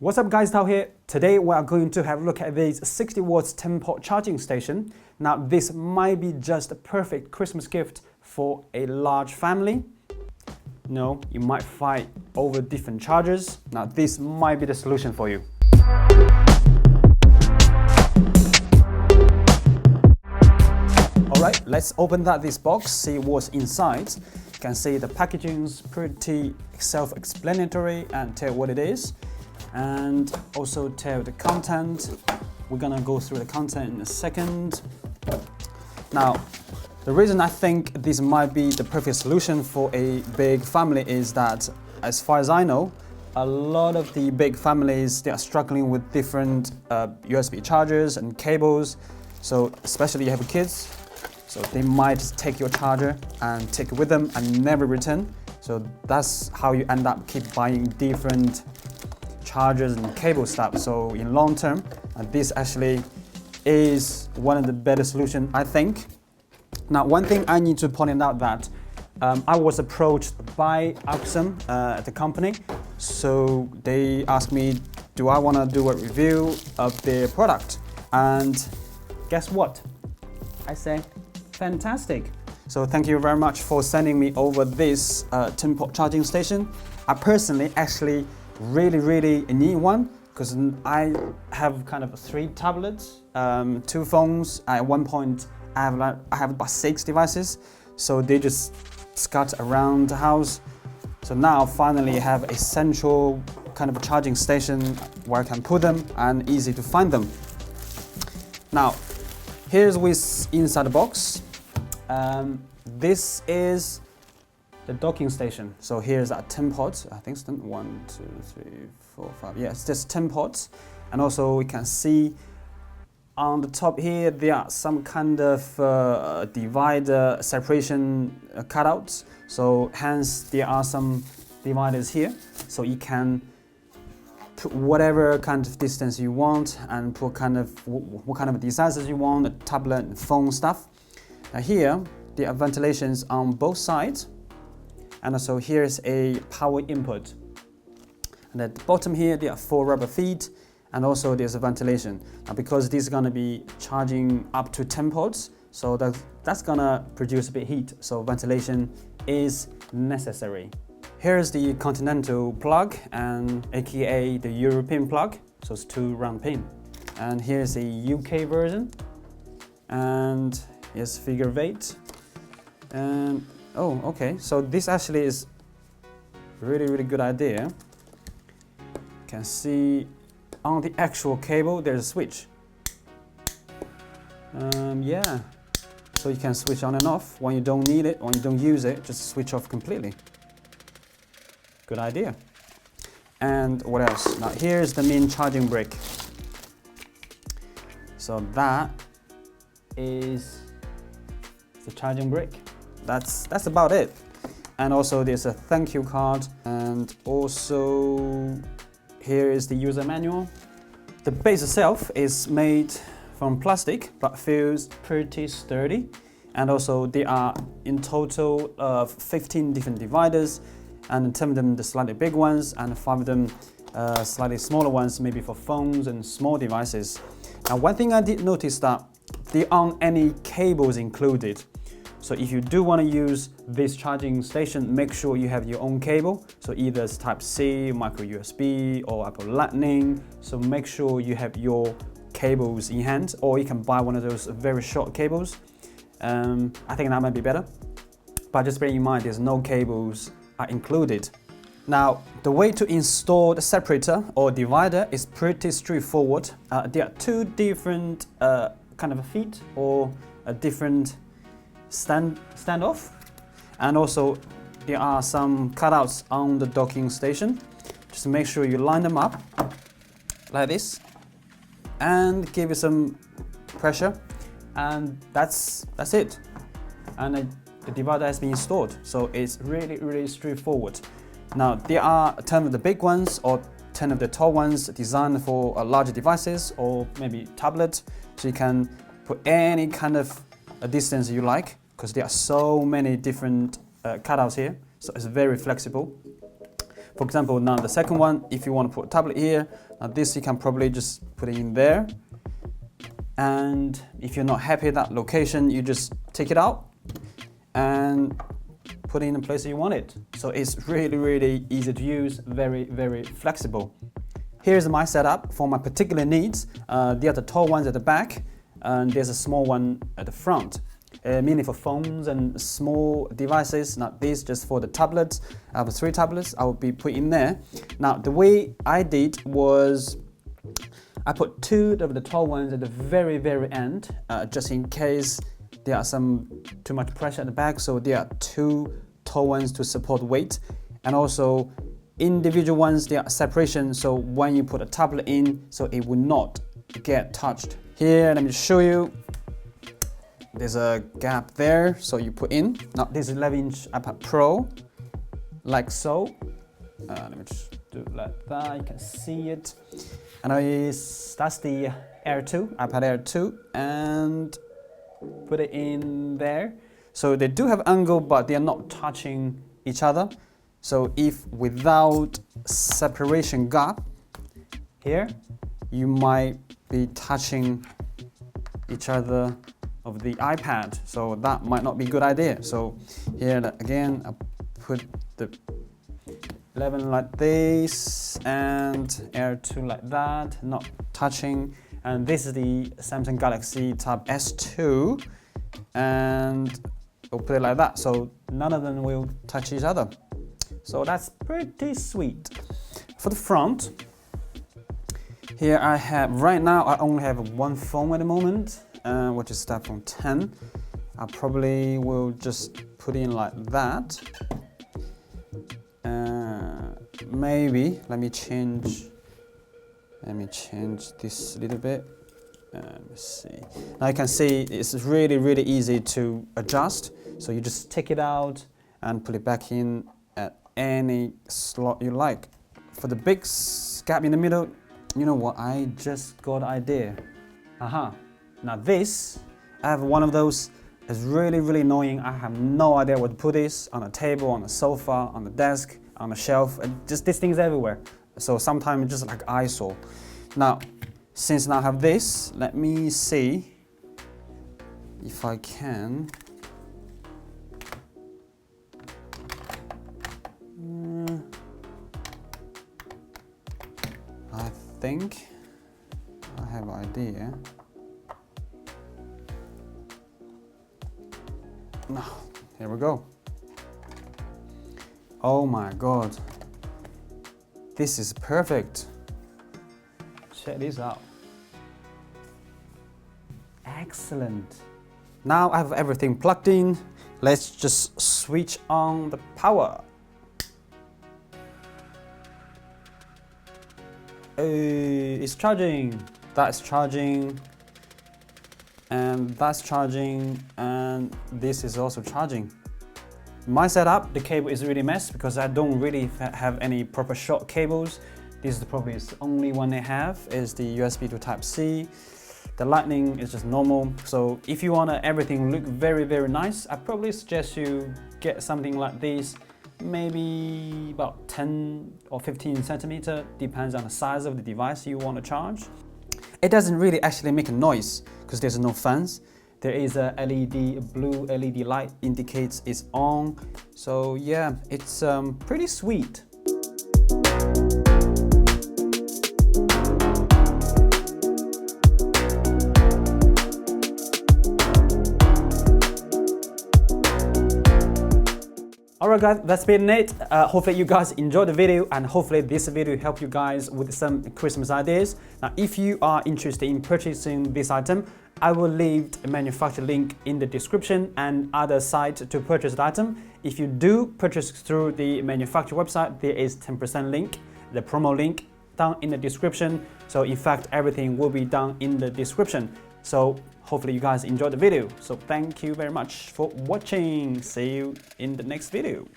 What's up guys, Tao here. Today we are going to have a look at this 60 watts 10-port charging station. Now this might be just a perfect Christmas gift for a large family. No, you might fight over different chargers. Now this might be the solution for you. Alright, let's open this box, see what's inside. You can see the packaging's pretty self-explanatory and tell what it is. And also tell the content. We're gonna go through the content in a second. Now, the reason I think this might be the perfect solution for a big family is that, as far as I know, a lot of the big families, they are struggling with different USB chargers and cables. So especially you have kids, so they might take your charger and take it with them and never return. So that's how you end up keep buying different chargers and cable stuff. So in long term, this actually is one of the better solutions, I think. Now, one thing I need to point out that I was approached by Alxum, the company. So they asked me, do I want to do a review of their product? And guess what? I said, fantastic. So thank you very much for sending me over this 10-port charging station. I personally actually really need one because I have kind of 3 tablets, 2 phones. At one point I have about 6 devices, so they just scattered around the house. So now finally I have a central kind of a charging station where I can put them and easy to find them. Now here's what's inside the box. This is the docking station. So here's our 10 ports. I think it's 1, 2, 3, 4, 5. Yeah, it's just 10 ports. And also we can see on the top here, there are some kind of divider separation cutouts. So hence there are some dividers here. So you can put whatever kind of distance you want and put kind of what kind of devices you want, a tablet and phone stuff. Now here, there are ventilations on both sides. And also here's a power input. And at the bottom here, there are 4 rubber feet, and also there's a ventilation. Now because this is gonna be charging up to 10 ports, so that's gonna produce a bit of heat, so ventilation is necessary. Here's the continental plug, and aka the European plug, so it's 2 round pin. And here's the UK version, and here's figure of 8. And oh, okay, so this actually is really good idea. You can see on the actual cable there's a switch. Yeah, so you can switch on and off when you don't need it, when you don't use it, just switch off completely. Good idea. And what else? Now here's the main charging brick. So that is the charging brick. That's about it. And also there's a thank you card, and also here is the user manual. The base itself is made from plastic but feels pretty sturdy, and also there are in total of 15 different dividers, and 10 of them the slightly big ones and 5 of them slightly smaller ones, maybe for phones and small devices. Now one thing I did notice that there aren't any cables included. So if you do want to use this charging station, make sure you have your own cable. So either it's Type-C, micro USB, or Apple Lightning. So make sure you have your cables in hand, or you can buy one of those very short cables. I think that might be better. But just bear in mind, there's no cables are included. Now, the way to install the separator or divider is pretty straightforward. There are 2 different kind of feet, or a different standoff, and also there are some cutouts on the docking station. Just make sure you line them up like this and give it some pressure, and that's it. And the divider has been installed, so it's really straightforward. Now there are 10 of the big ones or 10 of the tall ones designed for larger devices or maybe tablet, so you can put any kind of a distance you like, because there are so many different cutouts here, so it's very flexible. For example, now the second one, if you want to put a tablet here, now this you can probably just put it in there. And if you're not happy with that location, you just take it out and put it in the place you want it. So it's really, really easy to use, very, very flexible. Here's my setup for my particular needs. There are the tall ones at the back, and there's a small one at the front. Mainly for phones and small devices. Now this just for the tablets. I have 3 tablets I will be putting there. Now the way I did was I put 2 of the tall ones at the very, very end, just in case there are too much pressure at the back. So there are 2 tall ones to support weight, and also individual ones, there are separation. So when you put a tablet in, so it will not get touched. Here, let me show you. There's a gap there, so you put in. Now this is 11-inch iPad Pro, like so. Let me just do it like that, you can see it. And that's the Air 2, iPad Air 2, and put it in there. So they do have angle, but they are not touching each other. So if without separation gap here, you might be touching each other of the iPad, so that might not be a good idea. So here again, I put the 11 like this and Air 2 like that, not touching. And this is the Samsung Galaxy Tab S2, and we'll put it like that, so none of them will touch each other. So that's pretty sweet. For the front, here I have, right now I only have 1 phone at the moment, which is the iPhone 10. I probably will just put in like that. Maybe let me change this a little bit. Let me see. Now you can see it's really, really easy to adjust. So you just take it out and put it back in at any slot you like. For the big gap in the middle, you know what? I just got an idea. Now this, I have one of those. It's really, really annoying. I have no idea where to put this, on a table, on a sofa, on the desk, on a shelf, and just these things everywhere. So sometimes it's just like eyesore. Now, since now I have this, let me see if I can. I think I have an idea. Now, here we go. Oh my God. This is perfect. Check this out. Excellent. Now I have everything plugged in. Let's just switch on the power. It's charging. That's charging. And that's charging. And this is also charging. My setup, the cable is really messed because I don't really have any proper short cables. This is probably the only one they have is the USB to Type-C. The lightning is just normal. So if you want everything look very, very nice, I probably suggest you get something like this, maybe about 10 or 15 centimeter, depends on the size of the device you want to charge. It doesn't really actually make a noise because there's no fans. There is a blue LED light indicates it's on. So yeah, it's pretty sweet. Alright guys, that's been it. Hopefully you guys enjoyed the video, and hopefully this video helped you guys with some Christmas ideas. Now if you are interested in purchasing this item, I will leave a manufacturer link in the description and other site to purchase the item. If you do purchase through the manufacturer website, there is 10% link, the promo link down in the description. So in fact, everything will be down in the description. So hopefully you guys enjoyed the video. So thank you very much for watching. See you in the next video.